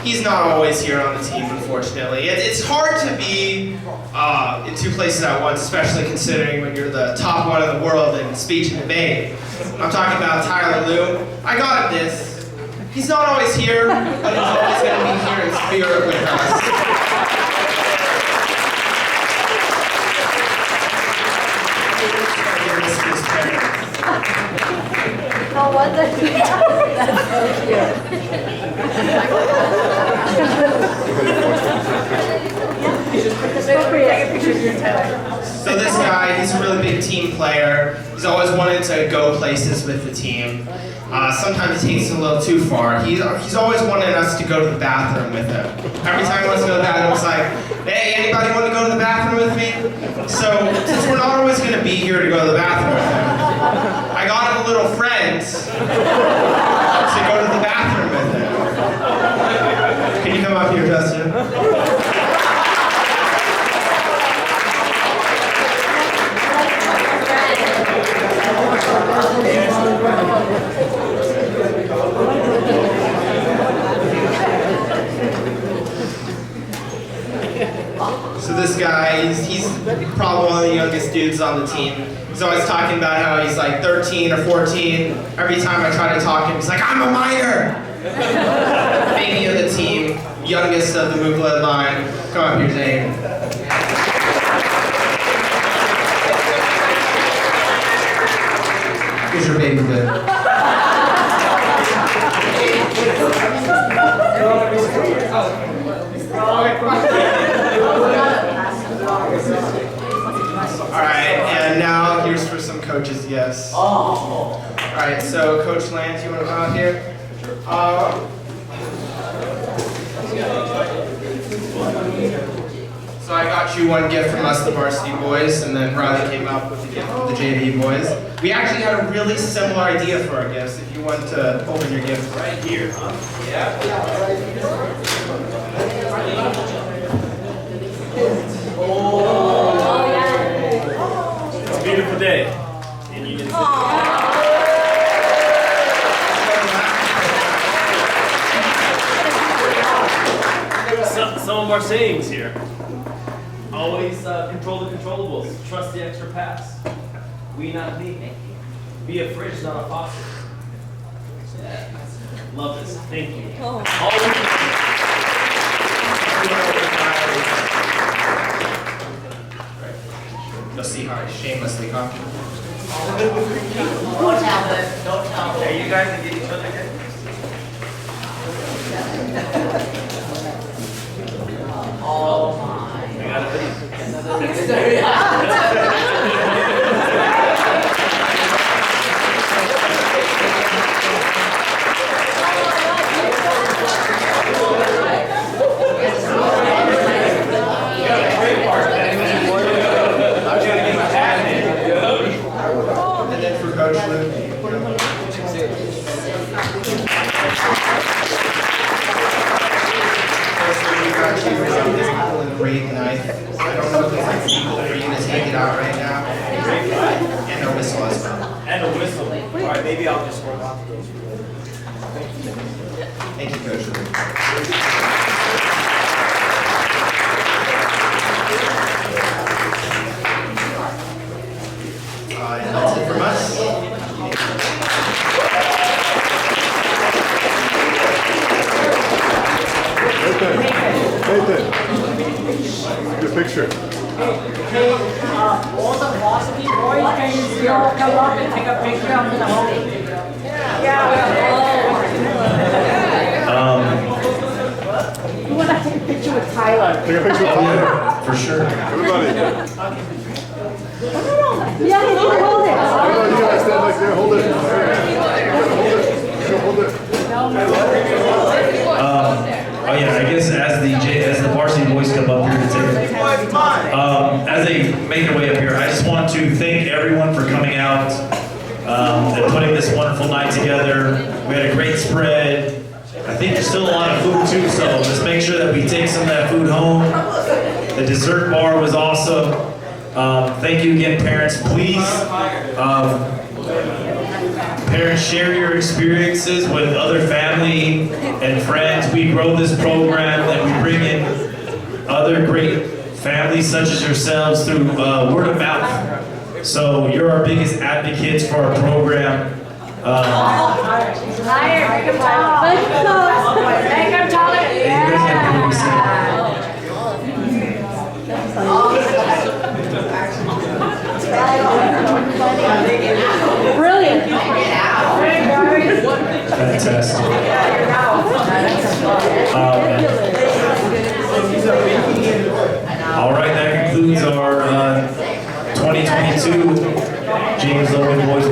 he's not always here on the team, unfortunately. It's hard to be in two places at once, especially considering when you're the top one in the world in speech and debate. I'm talking about Tyler Liu. I got him this. He's not always here, but he's always going to be here in spirit with us. No wonder. That's so cute. So this guy, he's a really big team player. He's always wanted to go places with the team. Sometimes he takes it a little too far. He's always wanted us to go to the bathroom with him. Every time he wants to go to the bathroom, it's like, hey, anybody want to go to the bathroom with me? So since we're not always going to be here to go to the bathroom with him, I got him a little friend to go to the bathroom with him. guy. He's probably one of the youngest dudes on the team. He's always talking about how he's like 13 or 14. Every time I try to talk to him, he's like, I'm a minor! Baby of the team, youngest of the move-led line. Come up here, Zane. Here's your baby bit. Alright, and now here's for some coaches, yes. Alright, so Coach Lance, you want to come out here? So I got you one gift from us, the varsity boys, and then Riley came up with the gift for the JV boys. We actually had a really similar idea for our gifts. If you want to open your gift right here. Yeah. It's a beautiful day. And you get to some of our sayings here. Always control the controllables. Trust the extra pass. We not me. Be a fridge, not a faucet. Yeah. Love this. Thank you. Let's see how I shamelessly copy. Don't tell them. Don't tell them. Are you guys to get each other here? Oh my. I got a video. And then for Coach Luke. Great knife. I don't know if it's like legal for you to take it out right now. And a whistle as well. And a whistle. Alright, maybe I'll just work off those. Thank you, Coach Luke. And that's it from us. Nathan, good picture. Hey, all the varsity boys, can you still come up and take a picture of the whole? Yeah. You want to take a picture with Tyler? Take a picture with Tyler. For sure. Everybody. Yeah, you hold it. Everybody, you guys stand like there. Hold it. Hold it. Oh yeah, I guess as the varsity boys come up here to take as they make their way up here, I just want to thank everyone for coming out and putting this wonderful night together. We had a great spread. I think there's still a lot of food too, so let's make sure that we take some of that food home. The dessert bar was awesome. Thank you again, parents. Please, parents, share your experiences with other family and friends. We grow this program and we bring in other great families such as yourselves through word of mouth. So you're our biggest advocates for our program. Higher, make him taller. Make him taller. Brilliant. Fantastic. All right, that concludes our 2022 James Logan Boys